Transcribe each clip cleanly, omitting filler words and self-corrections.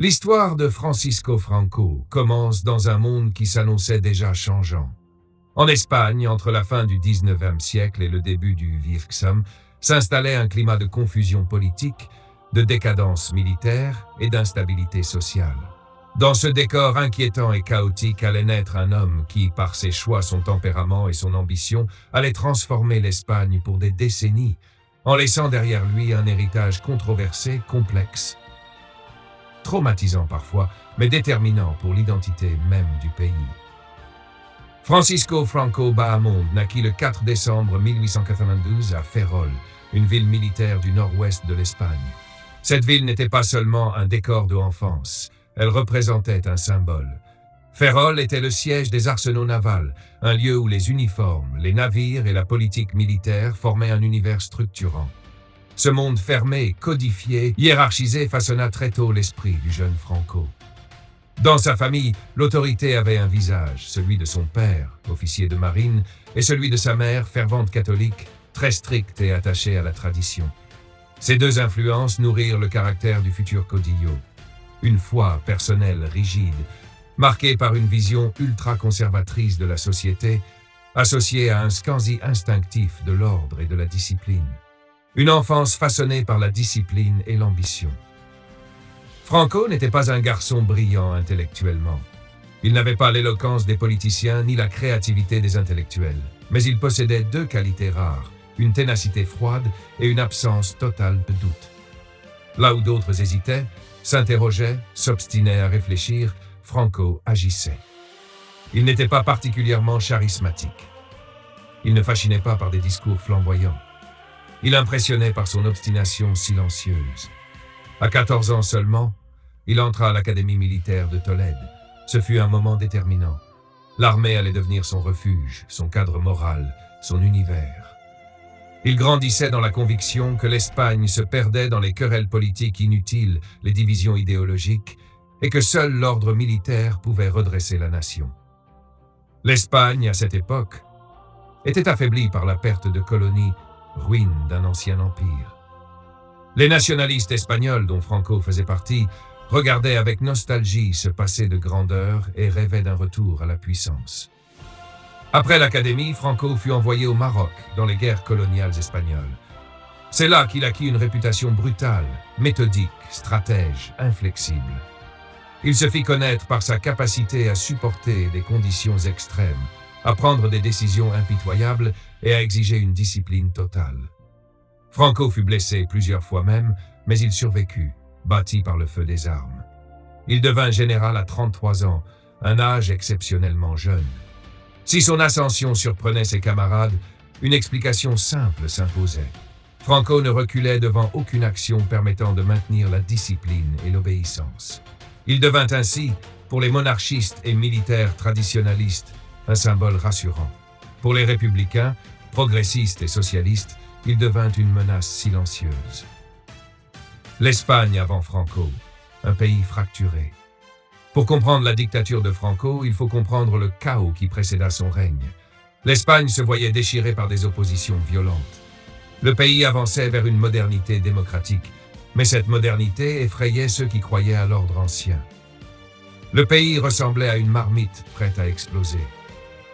L'histoire de Francisco Franco commence dans un monde qui s'annonçait déjà changeant. En Espagne, entre la fin du XIXe siècle et le début du Virksam, s'installait un climat de confusion politique, de décadence militaire et d'instabilité sociale. Dans ce décor inquiétant et chaotique allait naître un homme qui, par ses choix, son tempérament et son ambition, allait transformer l'Espagne pour des décennies, en laissant derrière lui un héritage controversé, complexe, traumatisant parfois, mais déterminant pour l'identité même du pays. Francisco Franco Bahamonde naquit le 4 décembre 1892 à Ferrol, une ville militaire du nord-ouest de l'Espagne. Cette ville n'était pas seulement un décor de enfance, elle représentait un symbole. Ferrol était le siège des arsenaux navals, un lieu où les uniformes, les navires et la politique militaire formaient un univers structurant. Ce monde fermé, codifié, hiérarchisé façonna très tôt l'esprit du jeune Franco. Dans sa famille, l'autorité avait un visage, celui de son père, officier de marine, et celui de sa mère, fervente catholique, très stricte et attachée à la tradition. Ces deux influences nourrirent le caractère du futur Caudillo. Une foi personnelle rigide, marquée par une vision ultra-conservatrice de la société, associée à un quasi instinctif de l'ordre et de la discipline. Une enfance façonnée par la discipline et l'ambition. Franco n'était pas un garçon brillant intellectuellement. Il n'avait pas l'éloquence des politiciens ni la créativité des intellectuels, mais il possédait deux qualités rares, une ténacité froide et une absence totale de doute. Là où d'autres hésitaient, s'interrogeaient, s'obstinaient à réfléchir, Franco agissait. Il n'était pas particulièrement charismatique. Il ne fascinait pas par des discours flamboyants. Il impressionnait par son obstination silencieuse. À 14 ans seulement, il entra à l'académie militaire de Tolède. Ce fut un moment déterminant. L'armée allait devenir son refuge, son cadre moral, son univers. Il grandissait dans la conviction que l'Espagne se perdait dans les querelles politiques inutiles, les divisions idéologiques, et que seul l'ordre militaire pouvait redresser la nation. L'Espagne, à cette époque, était affaiblie par la perte de colonies, ruine d'un ancien empire. Les nationalistes espagnols, dont Franco faisait partie, regardaient avec nostalgie ce passé de grandeur et rêvaient d'un retour à la puissance. Après l'académie, Franco fut envoyé au Maroc dans les guerres coloniales espagnoles. C'est là qu'il acquit une réputation brutale, méthodique, stratège, inflexible. Il se fit connaître par sa capacité à supporter des conditions extrêmes, à prendre des décisions impitoyables et à exiger une discipline totale. Franco fut blessé plusieurs fois même, mais il survécut, bâti par le feu des armes. Il devint général à 33 ans, un âge exceptionnellement jeune. Si son ascension surprenait ses camarades, une explication simple s'imposait. Franco ne reculait devant aucune action permettant de maintenir la discipline et l'obéissance. Il devint ainsi, pour les monarchistes et militaires traditionalistes, un symbole rassurant. Pour les républicains, progressistes et socialistes, il devint une menace silencieuse. L'Espagne avant Franco, un pays fracturé. Pour comprendre la dictature de Franco, il faut comprendre le chaos qui précéda son règne. L'Espagne se voyait déchirée par des oppositions violentes. Le pays avançait vers une modernité démocratique, mais cette modernité effrayait ceux qui croyaient à l'ordre ancien. Le pays ressemblait à une marmite prête à exploser.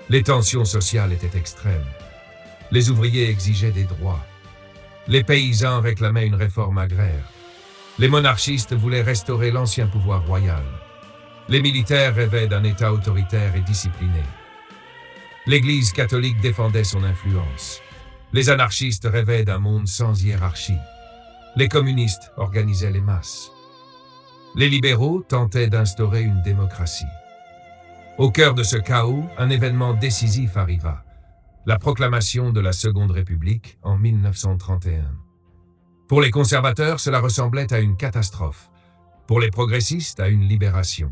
Les tensions sociales étaient extrêmes. Les ouvriers exigeaient des droits. Les paysans réclamaient une réforme agraire. Les monarchistes voulaient restaurer l'ancien pouvoir royal. Les militaires rêvaient d'un État autoritaire et discipliné. L'Église catholique défendait son influence. Les anarchistes rêvaient d'un monde sans hiérarchie. Les communistes organisaient les masses. Les libéraux tentaient d'instaurer une démocratie. Au cœur de ce chaos, un événement décisif arriva. La proclamation de la Seconde République en 1931. Pour les conservateurs, cela ressemblait à une catastrophe. Pour les progressistes, à une libération.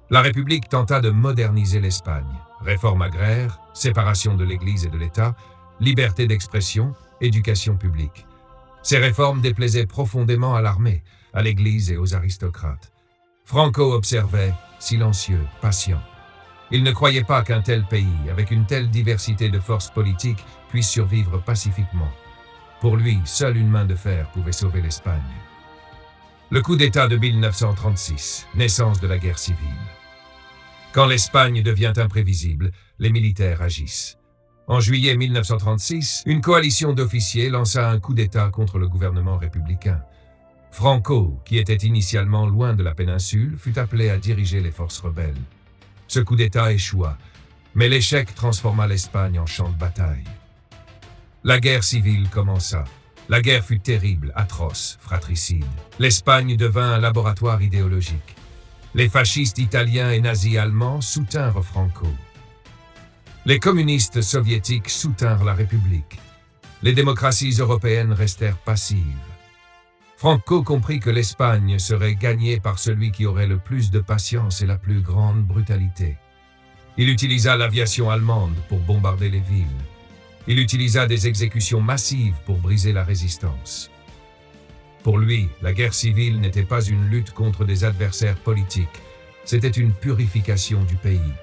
La République tenta de moderniser l'Espagne. Réforme agraire, séparation de l'Église et de l'État, liberté d'expression, éducation publique. Ces réformes déplaisaient profondément à l'armée, à l'Église et aux aristocrates. Franco observait, silencieux, patient. Il ne croyait pas qu'un tel pays, avec une telle diversité de forces politiques, puisse survivre pacifiquement. Pour lui, seule une main de fer pouvait sauver l'Espagne. Le coup d'État de 1936, naissance de la guerre civile. Quand l'Espagne devient imprévisible, les militaires agissent. En juillet 1936, une coalition d'officiers lança un coup d'État contre le gouvernement républicain. Franco, qui était initialement loin de la péninsule, fut appelé à diriger les forces rebelles. Ce coup d'État échoua, mais l'échec transforma l'Espagne en champ de bataille. La guerre civile commença. La guerre fut terrible, atroce, fratricide. L'Espagne devint un laboratoire idéologique. Les fascistes italiens et nazis allemands soutinrent Franco. Les communistes soviétiques soutinrent la République. Les démocraties européennes restèrent passives. Franco comprit que l'Espagne serait gagnée par celui qui aurait le plus de patience et la plus grande brutalité. Il utilisa l'aviation allemande pour bombarder les villes. Il utilisa des exécutions massives pour briser la résistance. Pour lui, la guerre civile n'était pas une lutte contre des adversaires politiques, c'était une purification du pays.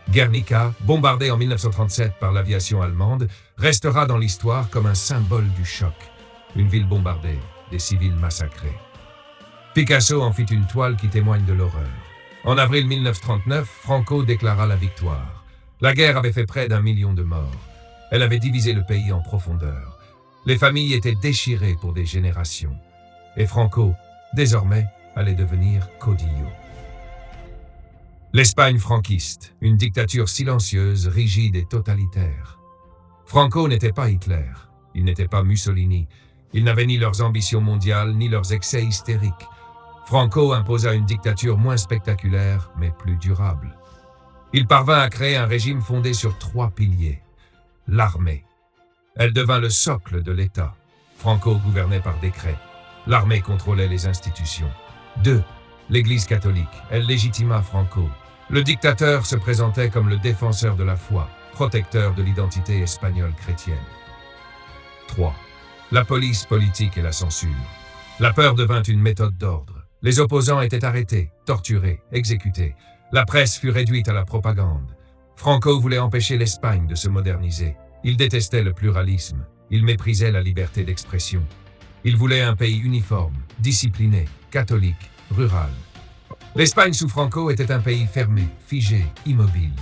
Guernica, bombardée en 1937 par l'aviation allemande, restera dans l'histoire comme un symbole du choc. Une ville bombardée, des civils massacrés. Picasso en fit une toile qui témoigne de l'horreur. En avril 1939, Franco déclara la victoire. La guerre avait fait près d'1 million de morts. Elle avait divisé le pays en profondeur. Les familles étaient déchirées pour des générations. Et Franco, désormais, allait devenir caudillo. L'Espagne franquiste, une dictature silencieuse, rigide et totalitaire. Franco n'était pas Hitler, il n'était pas Mussolini, il n'avait ni leurs ambitions mondiales ni leurs excès hystériques. Franco imposa une dictature moins spectaculaire, mais plus durable. Il parvint à créer un régime fondé sur 3 piliers. L'armée. Elle devint le socle de l'État. Franco gouvernait par décret. L'armée contrôlait les institutions. 2. L'Église catholique. Elle légitima Franco. Le dictateur se présentait comme le défenseur de la foi, protecteur de l'identité espagnole chrétienne. 3. La police politique et la censure. La peur devint une méthode d'ordre. Les opposants étaient arrêtés, torturés, exécutés. La presse fut réduite à la propagande. Franco voulait empêcher l'Espagne de se moderniser. Il détestait le pluralisme. Il méprisait la liberté d'expression. Il voulait un pays uniforme, discipliné, catholique, rural. L'Espagne sous Franco était un pays fermé, figé, immobile.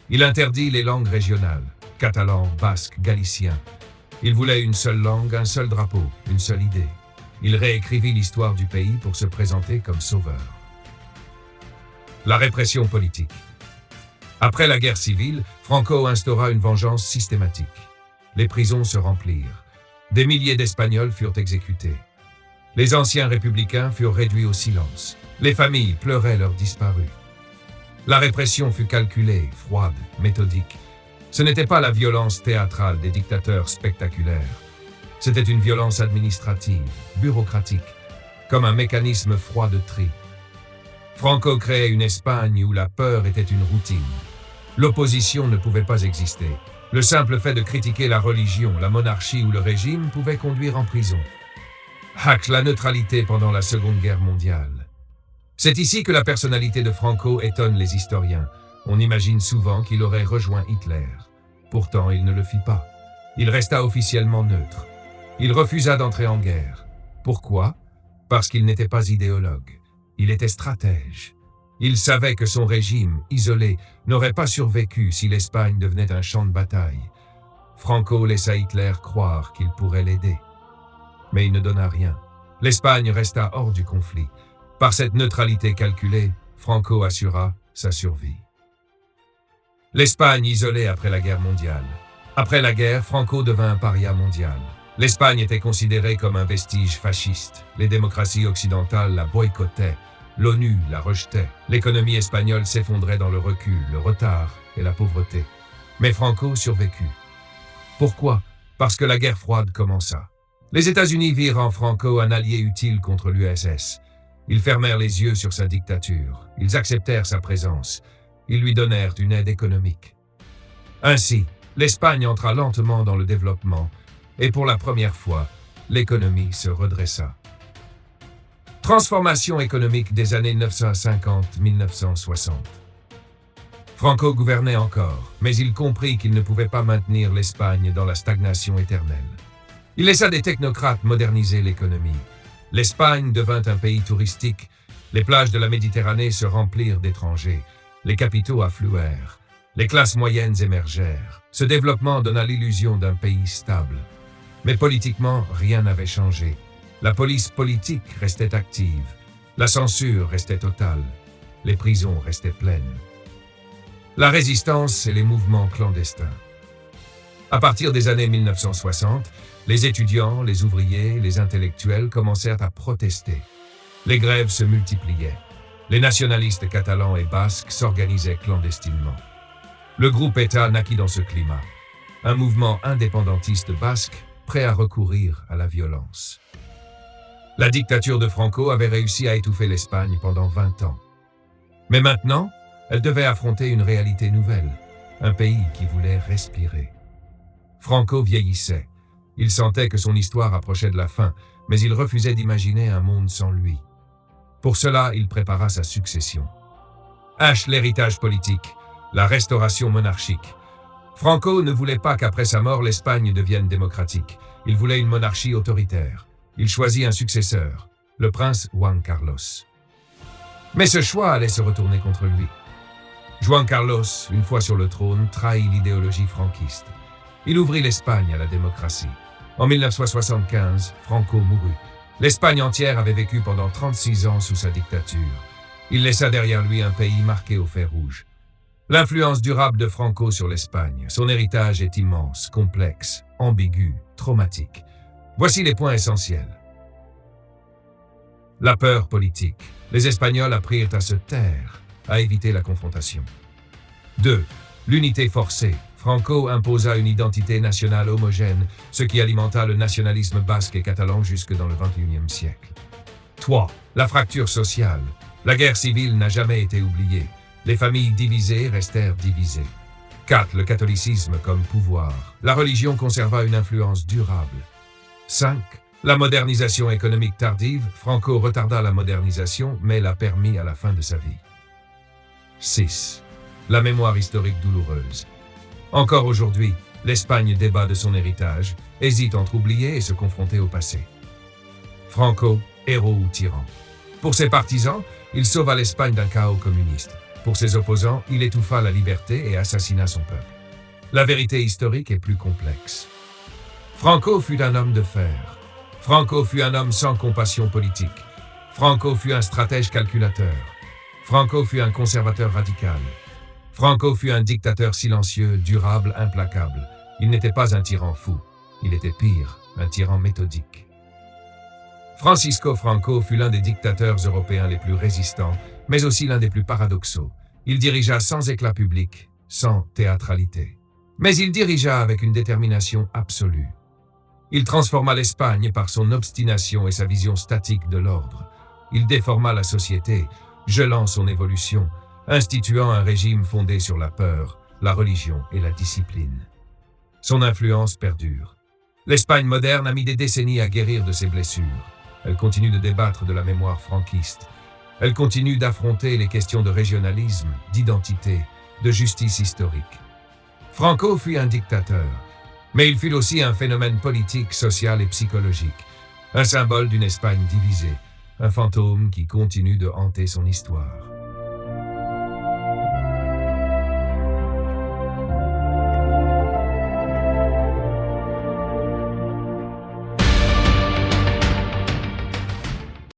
Il interdit les langues régionales, catalan, basque, galicien. Il voulait une seule langue, un seul drapeau, une seule idée. Il réécrivit l'histoire du pays pour se présenter comme sauveur. La répression politique. Après la guerre civile, Franco instaura une vengeance systématique. Les prisons se remplirent. Des milliers d'Espagnols furent exécutés. Les anciens républicains furent réduits au silence. Les familles pleuraient leurs disparus. La répression fut calculée, froide, méthodique. Ce n'était pas la violence théâtrale des dictateurs spectaculaires. C'était une violence administrative, bureaucratique, comme un mécanisme froid de tri. Franco créait une Espagne où la peur était une routine. L'opposition ne pouvait pas exister. Le simple fait de critiquer la religion, la monarchie ou le régime pouvait conduire en prison. La neutralité pendant la Seconde Guerre mondiale. C'est ici que la personnalité de Franco étonne les historiens. On imagine souvent qu'il aurait rejoint Hitler. Pourtant, il ne le fit pas. Il resta officiellement neutre. Il refusa d'entrer en guerre. Pourquoi? Parce qu'il n'était pas idéologue. Il était stratège. Il savait que son régime, isolé, n'aurait pas survécu si l'Espagne devenait un champ de bataille. Franco laissa Hitler croire qu'il pourrait l'aider. Mais il ne donna rien. L'Espagne resta hors du conflit. Par cette neutralité calculée, Franco assura sa survie. L'Espagne isolée après la guerre mondiale. Après la guerre, Franco devint un paria mondial. L'Espagne était considérée comme un vestige fasciste. Les démocraties occidentales la boycottaient. L'ONU la rejetait. L'économie espagnole s'effondrait dans le recul, le retard et la pauvreté. Mais Franco survécut. Pourquoi? Parce que la guerre froide commença. Les États-Unis virent en Franco un allié utile contre l'URSS. Ils fermèrent les yeux sur sa dictature. Ils acceptèrent sa présence. Ils lui donnèrent une aide économique. Ainsi, l'Espagne entra lentement dans le développement et pour la première fois, l'économie se redressa. Transformation économique des années 1950-1960. Franco gouvernait encore, mais il comprit qu'il ne pouvait pas maintenir l'Espagne dans la stagnation éternelle. Il laissa des technocrates moderniser l'économie. L'Espagne devint un pays touristique. Les plages de la Méditerranée se remplirent d'étrangers. Les capitaux affluèrent. Les classes moyennes émergèrent. Ce développement donna l'illusion d'un pays stable. Mais politiquement, rien n'avait changé. La police politique restait active. La censure restait totale. Les prisons restaient pleines. La résistance et les mouvements clandestins. À partir des années 1960, les étudiants, les ouvriers, les intellectuels commencèrent à protester. Les grèves se multipliaient. Les nationalistes catalans et basques s'organisaient clandestinement. Le groupe État naquit dans ce climat. Un mouvement indépendantiste basque prêt à recourir à la violence. La dictature de Franco avait réussi à étouffer l'Espagne pendant 20 ans. Mais maintenant, elle devait affronter une réalité nouvelle, un pays qui voulait respirer. Franco vieillissait. Il sentait que son histoire approchait de la fin, mais il refusait d'imaginer un monde sans lui. Pour cela, il prépara sa succession. L'héritage politique, la restauration monarchique. Franco ne voulait pas qu'après sa mort, l'Espagne devienne démocratique. Il voulait une monarchie autoritaire. Il choisit un successeur, le prince Juan Carlos. Mais ce choix allait se retourner contre lui. Juan Carlos, une fois sur le trône, trahit l'idéologie franquiste. Il ouvrit l'Espagne à la démocratie. En 1975, Franco mourut. L'Espagne entière avait vécu pendant 36 ans sous sa dictature. Il laissa derrière lui un pays marqué au fer rouge. L'influence durable de Franco sur l'Espagne, son héritage est immense, complexe, ambigu, traumatique. Voici les points essentiels. La peur politique. Les Espagnols apprirent à se taire, à éviter la confrontation. 2. L'unité forcée. Franco imposa une identité nationale homogène, ce qui alimenta le nationalisme basque et catalan jusque dans le XXIe siècle. 3. La fracture sociale. La guerre civile n'a jamais été oubliée. Les familles divisées restèrent divisées. 4. Le catholicisme comme pouvoir. La religion conserva une influence durable. 5. La modernisation économique tardive. Franco retarda la modernisation, mais l'a permis à la fin de sa vie. 6. La mémoire historique douloureuse. Encore aujourd'hui, l'Espagne débat de son héritage, hésite entre oublier et se confronter au passé. Franco, héros ou tyran. Pour ses partisans, il sauva l'Espagne d'un chaos communiste. Pour ses opposants, il étouffa la liberté et assassina son peuple. La vérité historique est plus complexe. Franco fut un homme de fer. Franco fut un homme sans compassion politique. Franco fut un stratège calculateur. Franco fut un conservateur radical. Franco fut un dictateur silencieux, durable, implacable. Il n'était pas un tyran fou. Il était pire, un tyran méthodique. Francisco Franco fut l'un des dictateurs européens les plus résistants, mais aussi l'un des plus paradoxaux. Il dirigea sans éclat public, sans théâtralité. Mais il dirigea avec une détermination absolue. Il transforma l'Espagne par son obstination et sa vision statique de l'ordre. Il déforma la société, gelant son évolution, instituant un régime fondé sur la peur, la religion et la discipline. Son influence perdure. L'Espagne moderne a mis des décennies à guérir de ses blessures. Elle continue de débattre de la mémoire franquiste. Elle continue d'affronter les questions de régionalisme, d'identité, de justice historique. Franco fut un dictateur, mais il fut aussi un phénomène politique, social et psychologique, un symbole d'une Espagne divisée, un fantôme qui continue de hanter son histoire.